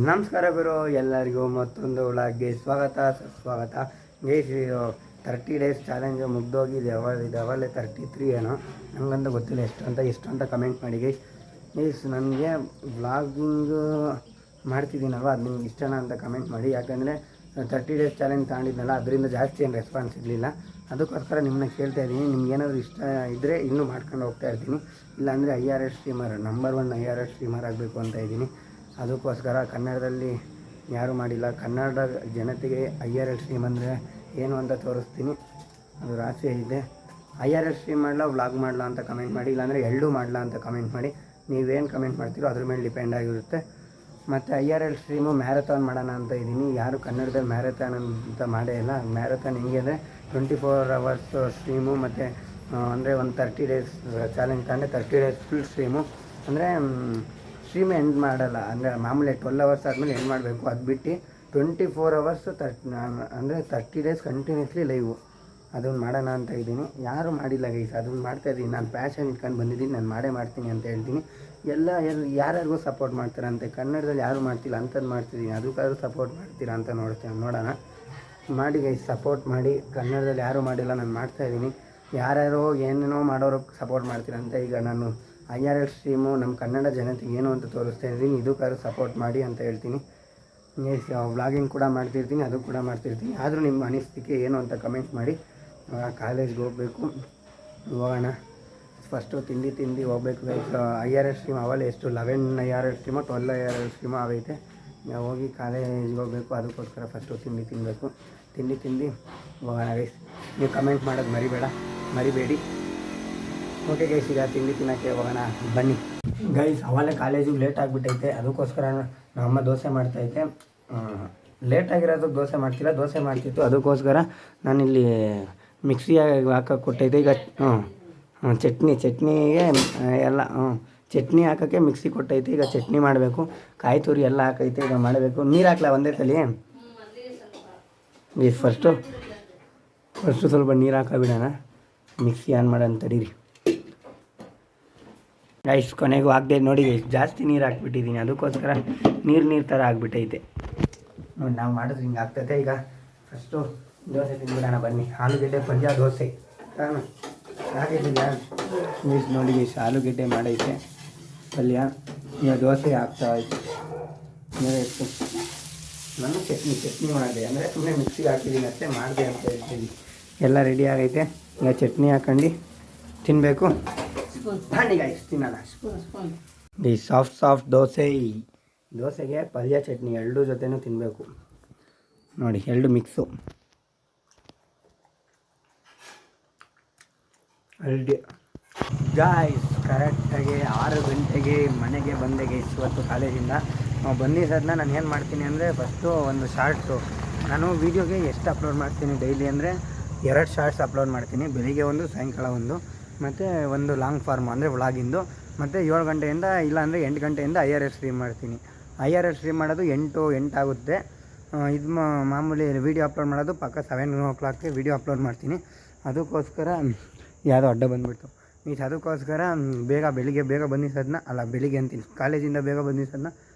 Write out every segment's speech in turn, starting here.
ನಮಸ್ಕಾರ ಗುರು, ಎಲ್ಲರಿಗೂ ಮತ್ತೊಂದು ವ್ಲಾಗ್ಗೆ ಸುಸ್ವಾಗತ. ಗೈಸ್, 30 ಡೇಸ್ ಚಾಲೆಂಜ್ ಮುಗ್ದೋಗಿದೆ. ಅವಲೇ 33 ಏನೋ, ನನಗಂತ ಗೊತ್ತಿಲ್ಲ ಎಷ್ಟು ಅಂತ ಕಮೆಂಟ್ ಮಾಡಿ ಗೈಸ್. ನನಗೆ ವ್ಲಾಗಿಂಗ್ ಮಾಡ್ತಿದ್ದೀನಲ್ವ, ಅದು ನಿಮ್ಗೆ ಇಷ್ಟನಾ ಅಂತ ಕಮೆಂಟ್ ಮಾಡಿ. ಯಾಕಂದರೆ 30 ಡೇಸ್ ಚಾಲೆಂಜ್ ತಗೊಂಡಿದ್ನಲ್ಲ, ಅದರಿಂದ ಜಾಸ್ತಿ ಏನು ರೆಸ್ಪಾನ್ಸ್ ಇರಲಿಲ್ಲ. ಅದಕ್ಕೋಸ್ಕರ ನಿಮ್ಮನ್ನ ಕೇಳ್ತಾ ಇದ್ದೀನಿ, ನಿಮ್ಗೆ ಏನಾದರೂ ಇಷ್ಟ ಇದ್ದರೆ ಇನ್ನೂ ಮಾಡ್ಕೊಂಡು ಹೋಗ್ತಾ ಇರ್ತೀನಿ. ಇಲ್ಲಾಂದರೆ IRS streamer, number 1 IRS streamer ಆಗಬೇಕು ಅಂತ ಇದ್ದೀನಿ. ಅದಕ್ಕೋಸ್ಕರ ಕನ್ನಡದಲ್ಲಿ ಯಾರೂ ಮಾಡಿಲ್ಲ, ಕನ್ನಡ ಜನತೆಗೆ IRS ಸ್ಟ್ರೀಮ್ ಅಂದರೆ ಏನು ಅಂತ ತೋರಿಸ್ತೀನಿ. ಅದು ಆಸೆ ಇದೆ. IRS ಸ್ಟ್ರೀಮ್ ಮಾಡಲ, ವ್ಲಾಗ್ ಮಾಡಲ ಅಂತ ಕಮೆಂಟ್ ಮಾಡಿ. ಇಲ್ಲಾಂದರೆ ಎರಡೂ ಮಾಡಲ ಅಂತ ಕಮೆಂಟ್ ಮಾಡಿ. ನೀವೇನು ಕಮೆಂಟ್ ಮಾಡ್ತೀರೋ ಅದ್ರ ಮೇಲೆ ಡಿಪೆಂಡ್ ಆಗಿರುತ್ತೆ. ಮತ್ತು IRS ಸ್ಟ್ರೀಮು ಮ್ಯಾರಥಾನ್ ಮಾಡೋಣ ಅಂತ ಇದ್ದೀನಿ. ಯಾರು ಕನ್ನಡದಲ್ಲಿ ಮ್ಯಾರಥಾನ್ ಅಂತ ಮಾಡೇ ಇಲ್ಲ. ಮ್ಯಾರಥಾನ್ ಹೆಂಗೆ ಅಂದರೆ 24 hours ಸ್ಟ್ರೀಮು, ಮತ್ತು ಅಂದರೆ ಒಂದು 30 ಡೇಸ್ ಚಾಲೆಂಜ್ ತಗೊಂಡೆ. 30 ಡೇಸ್ ಫುಲ್ ಸ್ಟ್ರೀಮು ಅಂದರೆ ಸ್ಟ್ರೀಮ್ ಎಂಡ್ ಮಾಡಲ್ಲ, ಅಂದರೆ ಮಾಮೂಲಿ 12 hours ಆದಮೇಲೆ ಎಂಡ್ ಮಾಡಬೇಕು. ಅದು ಬಿಟ್ಟು 24 hours ಅಂದರೆ 30 ಡೇಸ್ ಕಂಟಿನ್ಯೂಸ್ಲಿ ಲೈವು, ಅದನ್ನು ಮಾಡೋಣ ಅಂತ ಇದ್ದೀನಿ. ಯಾರೂ ಮಾಡಿಲ್ಲ ಗೈಸ್, ಅದನ್ನು ಮಾಡ್ತಾಯಿದ್ದೀನಿ. ನಾನು ಪ್ಯಾಷನ್ ಇಟ್ಕೊಂಡು ಬಂದಿದ್ದೀನಿ, ನಾನು ಮಾಡೇ ಮಾಡ್ತೀನಿ ಅಂತ ಹೇಳ್ತೀನಿ. ಯಾರ್ಯಾರಿಗೂ ಸಪೋರ್ಟ್ ಮಾಡ್ತಾರಂತೆ, ಕನ್ನಡದಲ್ಲಿ ಯಾರೂ ಮಾಡ್ತಿಲ್ಲ ಅಂಥದ್ದು ಮಾಡ್ತಿದ್ದೀನಿ. ಅದಕ್ಕಾದ್ರೂ ಸಪೋರ್ಟ್ ಮಾಡ್ತೀರಾ ಅಂತ ನೋಡೋಣ. ಮಾಡಿ ಗೈಸ್, ಸಪೋರ್ಟ್ ಮಾಡಿ. ಕನ್ನಡದಲ್ಲಿ ಯಾರೂ ಮಾಡಿಲ್ಲ, ನಾನು ಮಾಡ್ತಾಯಿದ್ದೀನಿ. ಯಾರ್ಯಾರೋ ಏನೇನೋ ಮಾಡೋರಿಗೆ ಸಪೋರ್ಟ್ ಮಾಡ್ತೀರಂತೆ. ಈಗ ನಾನು IRS ಸ್ಟ್ರೀಮು ನಮ್ಮ ಕನ್ನಡ ಜನತೆಗೆ ಏನು ಅಂತ ತೋರಿಸ್ತಾ ಇದ್ದೀನಿ. ಇದಕ್ಕಾದ್ರೂ ಸಪೋರ್ಟ್ ಮಾಡಿ ಅಂತ ಹೇಳ್ತೀನಿ. ವ್ಲಾಗಿಂಗ್ ಕೂಡ ಮಾಡ್ತಿರ್ತೀನಿ, ಅದು ಕೂಡ ಮಾಡ್ತಿರ್ತೀನಿ. ಆದರೂ ನಿಮ್ಮ ಅನಿಸಿಕೆ ಏನು ಅಂತ ಕಮೆಂಟ್ ಮಾಡಿ. ಕಾಲೇಜ್ಗೆ ಹೋಗೋಣ. ಫಸ್ಟು ತಿಂಡಿ ಹೋಗ್ಬೇಕು ಗೈಸ್. IRS ಸ್ಟ್ರೀಮ್ ಅವಲ್ಲ, ಎಷ್ಟು 11 IRS ಸ್ಟ್ರೀಮು 12 IRS ಸ್ಟ್ರೀಮು ಆಗೈತೆ. ನಾವು ಹೋಗಿ ಕಾಲೇಜ್ಗೆ ಹೋಗಬೇಕು. ಅದಕ್ಕೋಸ್ಕರ ಫಸ್ಟು ತಿನ್ನಬೇಕು. ತಿಂದು ಹೋಗೋಣ ಗೈಸ್. ನೀವು ಕಮೆಂಟ್ ಮಾಡೋದು ಮರಿಬೇಡಿ. ಓಕೆ ಗೈಸ್, ಈಗ ತಿಂಡಿ ತಿನ್ನೋಕ್ಕೆ ಹೋಗೋಣ, ಬನ್ನಿ ಗೈಸ್. ಅವಲೇ ಕಾಲೇಜಿಗೆ ಲೇಟ್ ಆಗಿಬಿಟ್ಟೈತೆ. ಅದಕ್ಕೋಸ್ಕರ ನಮ್ಮಮ್ಮ ದೋಸೆ ಮಾಡ್ತೈತೆ. ಲೇಟಾಗಿರೋದಕ್ಕೆ ದೋಸೆ ಮಾಡ್ತಿತ್ತು. ಅದಕ್ಕೋಸ್ಕರ ನಾನಿಲ್ಲಿ ಮಿಕ್ಸಿಯಾಗಿ ಹಾಕೋಕ್ಕೆ ಕೊಟ್ಟೈತೆ. ಈಗ ಚಟ್ನಿಗೆ ಎಲ್ಲ ಚಟ್ನಿ ಹಾಕೋಕ್ಕೆ ಮಿಕ್ಸಿ ಕೊಟ್ಟೈತೆ. ಈಗ ಚಟ್ನಿ ಮಾಡಬೇಕು. ಕಾಯಿ ತುರಿ ಎಲ್ಲ ಹಾಕೈತೆ, ಈಗ ಮಾಡಬೇಕು. ನೀರು ಹಾಕ್ಲಾ ಒಂದೇ ಸಲ? ಈ ಫಸ್ಟು ಸ್ವಲ್ಪ ನೀರು ಹಾಕೋಬಿಡೋಣ. ಮಿಕ್ಸಿ ಆನ್ ಮಾಡೋಣ ತಡೀರಿ ಗೈಸ್. ಕೊನೆಗೂ ಹಾಕ್ದೆ ನೋಡಿ ಗೈಸ್, ಜಾಸ್ತಿ ನೀರು ಹಾಕ್ಬಿಟ್ಟಿದ್ದೀನಿ. ಅದಕ್ಕೋಸ್ಕರ ನೀರು ಥರ ಆಗಿಬಿಟ್ಟೈತೆ ನೋಡಿ. ನಾವು ಮಾಡಿದ್ರೆ ಹಿಂಗೆ ಆಗ್ತೈತೆ. ಈಗ ಫಸ್ಟು ದೋಸೆ ತಿಂದ್ಬಿಡೋಣ ಬನ್ನಿ. ಆಲೂಗೆಡ್ಡೆ ಪಲ್ಯ ದೋಸೆ ಹಾಕಿದ್ದೀಯ ಗೈಸ್. ನೋಡಿ ಗೈಸ್, ಆಲೂಗೆಡ್ಡೆ ಮಾಡೈತೆ ಪಲ್ಯ. ಈಗ ದೋಸೆ ಹಾಕ್ತಾಯಿತ್ತು. ಎಷ್ಟು ನಾನು ಚಟ್ನಿ ಮಾಡಿದೆ, ಅಂದರೆ ಸುಮ್ಮನೆ ಮಿಕ್ಸಿಗೆ ಹಾಕಿದ್ದೀನಿ ಅಷ್ಟೇ, ಮಾಡಿದೆ ಅಂತ ಹೇಳ್ತೀನಿ. ಎಲ್ಲ ರೆಡಿ ಆಗೈತೆ. ಈಗ ಚಟ್ನಿ ಹಾಕೊಂಡು ತಿನ್ನಬೇಕು. ಬನ್ನಿ ಗೈಸ್, ತಿನ್ನೋಣ. ಈ ಸಾಫ್ಟ್ ದೋಸೆಗೆ ಪಲ್ಯ ಚಟ್ನಿ ಎರಡೂ ಜೊತೆನೂ ತಿನ್ನಬೇಕು ನೋಡಿ, ಎರಡು ಮಿಕ್ಸು. ಗಾಯ್ಸ್, ಕರೆಕ್ಟಾಗಿ 6 ಗಂಟೆಗೆ ಮನೆಗೆ ಬಂದೆ ಗೈಸ್. ಇವತ್ತು ಕಾಲೇಜಿಂದ ಬಂದಿದ್ದನ್ನ ನಾನು ಏನು ಮಾಡ್ತೀನಿ ಅಂದರೆ, ಫಸ್ಟು ಒಂದು ಶಾರ್ಟ್ಸು. ನಾನು ವೀಡಿಯೋಗೆ ಎಷ್ಟು ಅಪ್ಲೋಡ್ ಮಾಡ್ತೀನಿ ಡೈಲಿ ಅಂದರೆ 2 ಶಾರ್ಟ್ಸ್ ಅಪ್ಲೋಡ್ ಮಾಡ್ತೀನಿ. ಬೆಳಿಗ್ಗೆ ಒಂದು, ಸಾಯಂಕಾಲ ಒಂದು, ಮತ್ತು ಒಂದು ಲಾಂಗ್ ಫಾರ್ಮ್ ಅಂದರೆ ವ್ಲಾಗಿಂದು. ಮತ್ತು 7 ಗಂಟೆಯಿಂದ ಇಲ್ಲಾಂದರೆ 8 ಗಂಟೆಯಿಂದ IRS ಸ್ಟ್ರೀಮ್ ಮಾಡ್ತೀನಿ. IRS ಸ್ಟ್ರೀಮ್ ಮಾಡೋದು 8 ಆಗುತ್ತೆ. ಇದು ಮಾಮೂಲಿ ವೀಡಿಯೋ ಅಪ್ಲೋಡ್ ಮಾಡೋದು ಪಕ್ಕ 7 o'clock ವೀಡಿಯೋ ಅಪ್ಲೋಡ್ ಮಾಡ್ತೀನಿ. ಅದಕ್ಕೋಸ್ಕರ ಯಾವುದೋ ಅಡ್ಡ ಬಂದುಬಿಡ್ತು ಮೀನ್ಸ್. ಅದಕ್ಕೋಸ್ಕರ ಬೆಳಿಗ್ಗೆ ಬೇಗ ಬಂದಿದ್ದನ್ನ ಬೆಳಿಗ್ಗೆ ಅಂತೀನಿ, ಕಾಲೇಜಿಂದ ಬೇಗ ಬಂದಿದ್ದನ್ನ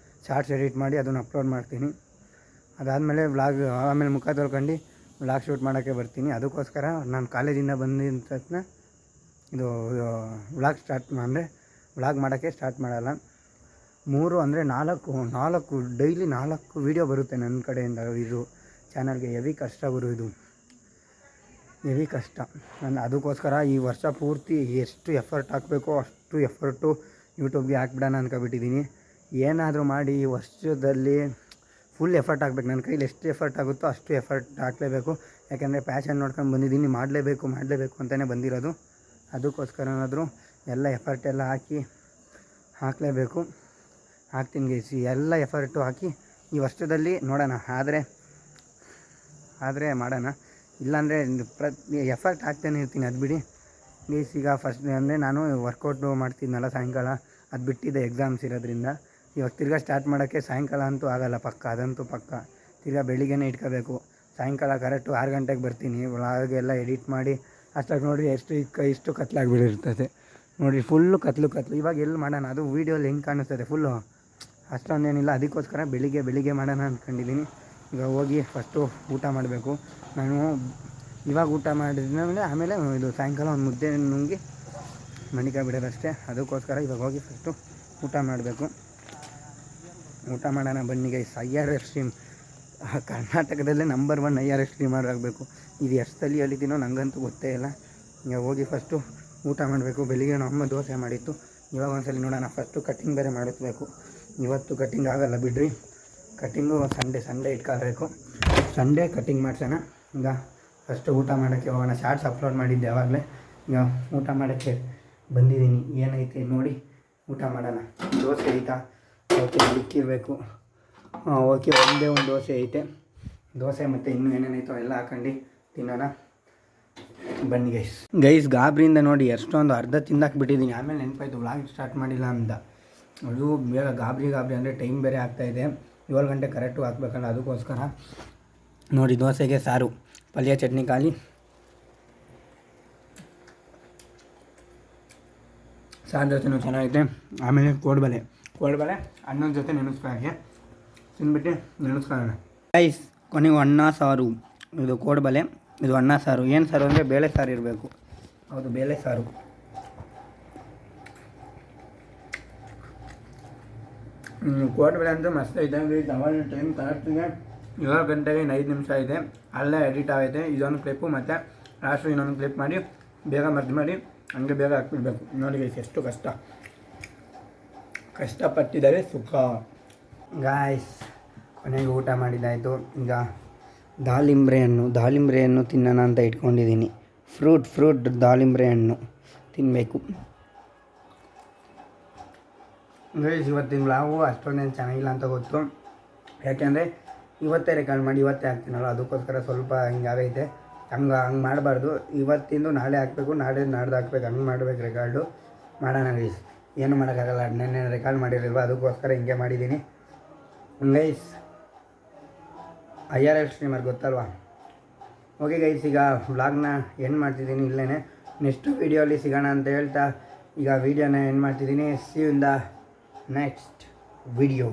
ಶಾರ್ಟ್ಸ್ ಎಡಿಟ್ ಮಾಡಿ ಅದನ್ನು ಅಪ್ಲೋಡ್ ಮಾಡ್ತೀನಿ. ಅದಾದಮೇಲೆ ಆಮೇಲೆ ಮುಖ ತೊಳ್ಕೊಂಡು ವ್ಲಾಗ್ ಶೂಟ್ ಮಾಡೋಕ್ಕೆ ಬರ್ತೀನಿ. ಅದಕ್ಕೋಸ್ಕರ ನಾನು ಕಾಲೇಜಿಂದ ಬಂದಿದ್ದನ್ನ ಇದು ವ್ಲಾಗ್ ಮಾಡೋಕ್ಕೆ ಸ್ಟಾರ್ಟ್ ಮಾಡಲ್ಲ. 3 ಅಂದರೆ 4 ಡೈಲಿ 4 ವೀಡಿಯೋ ಬರುತ್ತೆ ನನ್ನ ಕಡೆಯಿಂದ. ಇದು ಚಾನಲ್ಗೆ ಹೆವಿ ಕಷ್ಟ ಇದು ಹೆವಿ ಕಷ್ಟ. ನಾನು ಅದಕ್ಕೋಸ್ಕರ ಈ ವರ್ಷ ಪೂರ್ತಿ ಎಷ್ಟು ಎಫರ್ಟ್ ಹಾಕಬೇಕೋ ಅಷ್ಟು ಎಫರ್ಟು ಯೂಟ್ಯೂಬ್ಗೆ ಹಾಕ್ಬಿಡೋಣ ಅಂದ್ಕೊಬಿಟ್ಟಿದ್ದೀನಿ. ಏನಾದರೂ ಮಾಡಿ ಈ ವರ್ಷದಲ್ಲಿ ಫುಲ್ ಎಫರ್ಟ್ ಹಾಕ್ಬೇಕು. ನನ್ನ ಕೈಲಿ ಎಷ್ಟು ಎಫರ್ಟ್ ಆಗುತ್ತೋ ಅಷ್ಟು ಎಫರ್ಟ್ ಹಾಕಲೇಬೇಕು. ಯಾಕೆಂದರೆ ಪ್ಯಾಷನ್ ನೋಡ್ಕೊಂಡು ಬಂದಿದ್ದೀನಿ, ಮಾಡಲೇಬೇಕು ಅಂತಲೇ ಬಂದಿರೋದು. ಅದಕ್ಕೋಸ್ಕರನಾದರೂ ಎಲ್ಲ ಎಫರ್ಟ್ ಎಲ್ಲ ಹಾಕಲೇಬೇಕು. ಹಾಕ್ತೀನಿ ಗೈಸ್, ಎಲ್ಲ ಎಫರ್ಟು ಹಾಕಿ ಈ ವರ್ಷದಲ್ಲಿ ನೋಡೋಣ. ಆದರೆ ಮಾಡೋಣ, ಇಲ್ಲಾಂದರೆ ಎಫರ್ಟ್ ಹಾಕ್ತಾನೆ ಇರ್ತೀನಿ. ಅದು ಬಿಡಿ ಗೈಸ್. ಈಗ ಫಸ್ಟ್ ಅಂದರೆ ನಾನು ವರ್ಕೌಟು ಮಾಡ್ತಿದ್ನಲ್ಲ ಸಾಯಂಕಾಲ, ಅದು ಬಿಟ್ಟಿದ್ದೆ ಎಕ್ಸಾಮ್ಸ್ ಇರೋದ್ರಿಂದ. ಇವಾಗ ತಿರ್ಗಾ ಸ್ಟಾರ್ಟ್ ಮಾಡೋಕ್ಕೆ ಸಾಯಂಕಾಲ ಅಂತೂ ಆಗೋಲ್ಲ ಅದಂತೂ ಪಕ್ಕ. ತಿರ್ಗಾ ಬೆಳಿಗ್ಗೆನೇ ಇಟ್ಕೋಬೇಕು. ಸಾಯಂಕಾಲ ಕರೆಕ್ಟು 6 ಗಂಟೆಗೆ ಬರ್ತೀನಿ. ವ್ಲಾಗೆಲ್ಲ ಎಡಿಟ್ ಮಾಡಿ ಅಷ್ಟಾಗಿ ನೋಡಿರಿ ಇಷ್ಟು ಕತ್ಲಾಗಿಬಿಟ್ಟಿರ್ತದೆ ನೋಡಿ. ಫುಲ್ಲು ಕತ್ಲು. ಇವಾಗ ಎಲ್ಲಿ ಮಾಡೋಣ? ಅದು ವೀಡಿಯೋಲಿ ಹೆಂಗೆ ಕಾಣಿಸ್ತದೆ ಫುಲ್ಲು ಅಷ್ಟೊಂದೇನಿಲ್ಲ. ಅದಕ್ಕೋಸ್ಕರ ಬೆಳಿಗ್ಗೆ ಮಾಡೋಣ ಅಂದ್ಕೊಂಡಿದ್ದೀನಿ. ಈಗ ಹೋಗಿ ಫಸ್ಟು ಊಟ ಮಾಡಬೇಕು. ನಾನು ಇವಾಗ ಊಟ ಮಾಡಿದ್ಮೇಲೆ ಆಮೇಲೆ ಇದು ಸಾಯಂಕಾಲ ಒಂದು ಮುದ್ದೆ ನುಂಗಿ ಮನಿಕ ಬಿಡೋದಷ್ಟೇ. ಅದಕ್ಕೋಸ್ಕರ ಇವಾಗ ಹೋಗಿ ಫಸ್ಟು ಊಟ ಮಾಡಬೇಕು. ಊಟ ಮಾಡೋಣ ಬನ್ನಿ ಗೈಸ್. IRS ಸ್ಟ್ರೀಮ್ ಕರ್ನಾಟಕದಲ್ಲೇ ನಂಬರ್ 1 IRS ಸ್ಟ್ರೀಮರ್ ಆಗಬೇಕು. ಇದು ಎಷ್ಟು ಸಲ ಹೇಳಿದ್ದೀನೋ ನನಗಂತೂ ಗೊತ್ತೇ ಇಲ್ಲ. ಈಗ ಹೋಗಿ ಫಸ್ಟು ಊಟ ಮಾಡಬೇಕು. ಬೆಳಿಗ್ಗೆ ನಮ್ಮ ದೋಸೆ ಮಾಡಿತ್ತು. ಇವಾಗ ಒಂದ್ಸಲ ನೋಡೋಣ. ಫಸ್ಟು ಕಟ್ಟಿಂಗ್ ಬೇರೆ ಮಾಡಿಸ್ಬೇಕು. ಇವತ್ತು ಕಟ್ಟಿಂಗ್ ಆಗೋಲ್ಲ ಬಿಡ್ರಿ. ಕಟ್ಟಿಂಗು ಸಂಡೇ ಇಟ್ಕೋಬೇಕು. ಸಂಡೇ ಕಟ್ಟಿಂಗ್ ಮಾಡ್ಸೋಣ. ಈಗ ಫಸ್ಟು ಊಟ ಮಾಡೋಕ್ಕೆ ಹೋಗೋಣ. ಶಾರ್ಟ್ಸ್ ಅಪ್ಲೋಡ್ ಮಾಡಿದ್ದೆ ಯಾವಾಗಲೇ. ಈಗ ಊಟ ಮಾಡೋಕ್ಕೆ ಬಂದಿದ್ದೀನಿ. ಏನೈತೆ ನೋಡಿ ಊಟ ಮಾಡೋಣ. ದೋಸೆ ಐತಾ? ಓಕೆ, ಇಕ್ಕಿರಬೇಕು. ಓಕೆ, ಒಂದೇ ಒಂದು ದೋಸೆ ಐತೆ. ದೋಸೆ ಮತ್ತು ಇನ್ನೂ ಏನೇನೈತೋ ಎಲ್ಲ ಹಾಕೊಂಡು ತಿನ್ನೋಣ ಬನ್ನಿ ಗೈಸ್. ಗಾಬರಿಯಿಂದ ನೋಡಿ ಎಷ್ಟೊಂದು ಅರ್ಧ ತಿಂದಾಕ್ಬಿಟ್ಟಿದ್ದೀನಿ. ಆಮೇಲೆ ನೆನಪಾಯ್ತು ವ್ಲಾಗ್ ಸ್ಟಾರ್ಟ್ ಮಾಡಿಲ್ಲ ಅಂತ. ಅದು ಬೇಗ ಗಾಬರಿ ಅಂದರೆ ಟೈಮ್ ಬೇರೆ ಆಗ್ತಾಯಿದೆ. 7 ಗಂಟೆ ಕರೆಕ್ಟು ಹಾಕ್ಬೇಕಲ್ಲ. ಅದಕ್ಕೋಸ್ಕರ ನೋಡಿ ದೋಸೆಗೆ ಸಾರು, ಪಲ್ಯ, ಚಟ್ನಿ ಖಾಲಿ. ಸಾರು ಜೊತೆನೂ ಚೆನ್ನಾಗೈತೆ. ಆಮೇಲೆ ಕೋಡ್ಬಲೆ ಅನ್ನದ ಜೊತೆ ನೆನೆಸ್ಕೊಳ್ಳೋಕ್ಕೆ ತಿಂದ್ಬಿಟ್ಟು ನೆನೆಸ್ಕೊಳ್ಳೋಣ ಗೈಸ್. ಕೊನೆಗೂ ಅನ್ನ ಸಾರು. ಇದು ಕೋಡ್ಬಲೆ, ಇದು ಅನ್ನ ಸಾರು. ಏನು ಸಾರು ಅಂದರೆ ಬೇಳೆ ಸಾರು ಇರಬೇಕು. ಹೌದು, ಬೇಳೆ ಸಾರು. ಕೋಡ್ಬಲೆ ಅಂತೂ ಮಸ್ತ್ ಐತೆ. ಅವಾಗ ಟೈಮ್ ಕರೆಕ್ಟಿಗೆ 7 ಗಂಟೆಗೆ 5 ನಿಮಿಷ ಇದೆ. ಅಲ್ಲೇ ಎಡಿಟ್ ಆಗೈತೆ ಇದೊಂದು ಕ್ಲಿಪ್ಪು. ಮತ್ತು ಲಾಸ್ಟು ಇನ್ನೊಂದು ಕ್ಲಿಪ್ ಮಾಡಿ ಬೇಗ ಮರ್ಜ್ ಮಾಡಿ ಹಂಗೆ ಬೇಗ ಹಾಕ್ಬಿಡ್ಬೇಕು. ನೋಡಿ ಗೈಸ್ ಎಷ್ಟು ಕಷ್ಟಪಟ್ಟಿದ್ದಾರೆ ಸುಖ ಗಾಯ್ಸ್. ಕೊನೆಗೆ ಊಟ ಮಾಡಿದ್ದಾಯಿತು. ಈಗ ದಾಳಿಂಬ್ರೆ ಹಣ್ಣು ತಿನ್ನೋಣ ಅಂತ ಇಟ್ಕೊಂಡಿದ್ದೀನಿ. ಫ್ರೂಟ್ ದಾಳಿಂಬ್ರೆ ಹಣ್ಣು ತಿನ್ನಬೇಕು ಗೈಸ್. ಇವತ್ತಿನ ವ್ಲಾಗು ಅಷ್ಟೊಂದೇನು ಚೆನ್ನಾಗಿಲ್ಲ ಅಂತ ಗೊತ್ತು. ಯಾಕೆಂದರೆ ಇವತ್ತೇ ರೆಕಾರ್ಡ್ ಮಾಡಿ ಇವತ್ತೇ ಹಾಕ್ತೀನಲ್ಲ, ಅದಕ್ಕೋಸ್ಕರ ಸ್ವಲ್ಪ ಹಿಂಗಾಗೈತೆ. ಹಂಗೆ ಮಾಡಬಾರ್ದು. ಇವತ್ತಿಂದು ನಾಳೆ ಹಾಕಬೇಕು, ನಾಡ್ದು ಹಾಕ್ಬೇಕು. ಹಂಗೆ ಮಾಡ್ಬೇಕು ರೆಕಾರ್ಡು. ಮಾಡೋಣ ಗೈಸ್. ಏನು ಮಾಡೋಕ್ಕಾಗಲ್ಲ. ನೆನ್ನೆ ರೆಕಾರ್ಡ್ ಮಾಡಿರಲ್ವ, ಅದಕ್ಕೋಸ್ಕರ ಹಿಂಗೆ ಮಾಡಿದ್ದೀನಿ ಗೈಸ್. IRS ಸ್ಟ್ರೀಮರ್ ಗೊತ್ತಲ್ವಾ? ಓಕೆ ಗೈಸ್, ಈಗ ವ್ಲಾಗ್ನ ಎಂಡ್ ಮಾಡ್ತಿದ್ದೀನಿ ಇಲ್ಲೇ. ನೆಕ್ಸ್ಟ್ ವೀಡಿಯೋಲಿ ಸಿಗೋಣ ಅಂತ ಹೇಳ್ತಾ ಈಗ ವೀಡಿಯೋನ ಎಂಡ್ ಮಾಡ್ತಿದ್ದೀನಿ. See you in the next video.